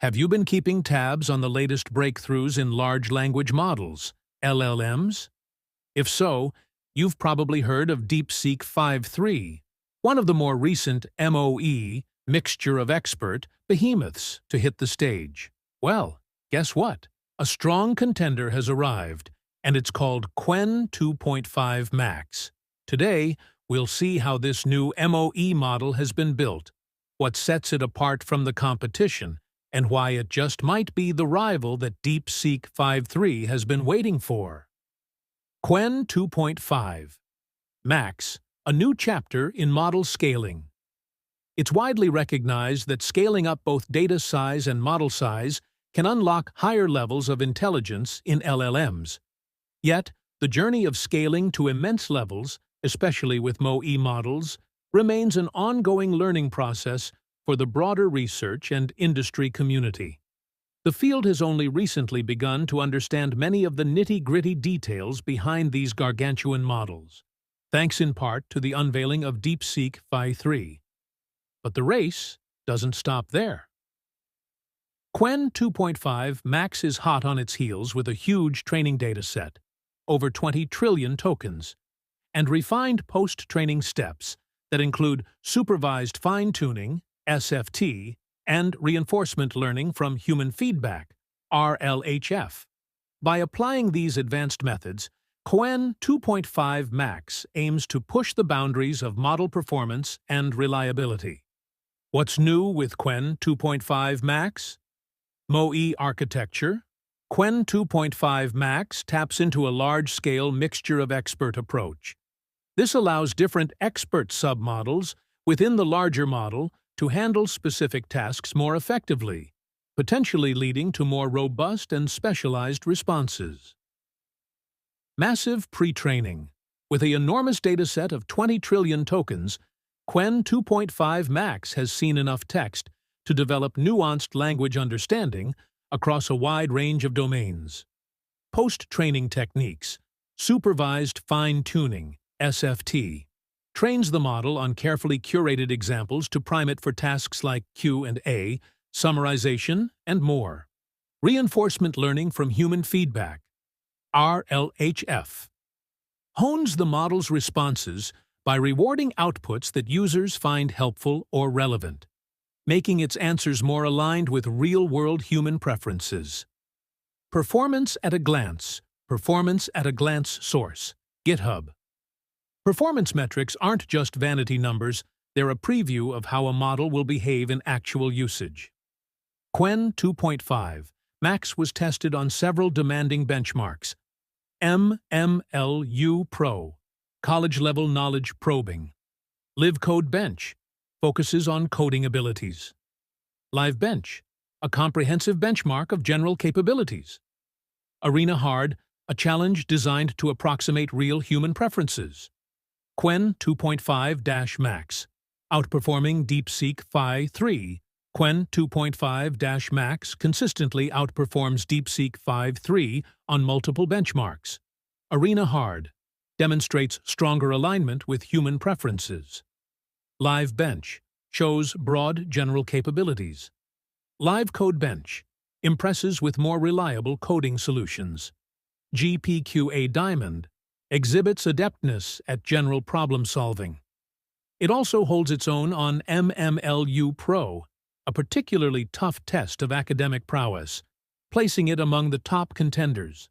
Have you been keeping tabs on the latest breakthroughs in large language models, LLMs? If so, you've probably heard of DeepSeek V3, one of the more recent MOE, mixture of expert, behemoths to hit the stage. Well, guess what? A strong contender has arrived, and it's called Qwen 2.5-Max. Today, we'll see how this new MOE model has been built, what sets it apart from the competition, and why it just might be the rival that DeepSeek V3 has been waiting for. Qwen 2.5-Max, a new chapter in model scaling. It's widely recognized that scaling up both data size and model size can unlock higher levels of intelligence in LLMs. Yet, the journey of scaling to immense levels, especially with MOE models, remains an ongoing learning process for the broader research and industry community. The field has only recently begun to understand many of the nitty-gritty details behind these gargantuan models, thanks in part to the unveiling of DeepSeek V3. But the race doesn't stop there. Qwen 2.5-Max is hot on its heels with a huge training dataset, over 20 trillion tokens, and refined post-training steps that include supervised fine-tuning, SFT, and reinforcement learning from human feedback, RLHF. By applying these advanced methods, Qwen 2.5-Max aims to push the boundaries of model performance and reliability. What's new with Qwen 2.5-Max? MOE architecture. Qwen 2.5-Max taps into a large-scale mixture of expert approach. This allows different expert submodels within the larger model to handle specific tasks more effectively, potentially leading to more robust and specialized responses. Massive pre-training. With an enormous dataset of 20 trillion tokens, Qwen 2.5-Max has seen enough text to develop nuanced language understanding across a wide range of domains. Post-training techniques. Supervised fine-tuning, SFT, trains the model on carefully curated examples to prime it for tasks like Q&A, summarization, and more. Reinforcement learning from human feedback, RLHF, hones the model's responses by rewarding outputs that users find helpful or relevant, making its answers more aligned with real-world human preferences. Performance at a glance source, GitHub. Performance metrics aren't just vanity numbers, they're a preview of how a model will behave in actual usage. Qwen 2.5-Max was tested on several demanding benchmarks. MMLU Pro, college-level knowledge probing. LiveCode Bench, focuses on coding abilities. Live Bench, a comprehensive benchmark of general capabilities. Arena Hard, a challenge designed to approximate real human preferences. Qwen 2.5-Max, outperforming DeepSeek V3. Qwen 2.5-Max consistently outperforms DeepSeek V3 on multiple benchmarks. Arena Hard, demonstrates stronger alignment with human preferences. Live Bench, shows broad general capabilities. LiveCode Bench, impresses with more reliable coding solutions. GPQA Diamond, exhibits adeptness at general problem-solving. It also holds its own on MMLU Pro, a particularly tough test of academic prowess, placing it among the top contenders.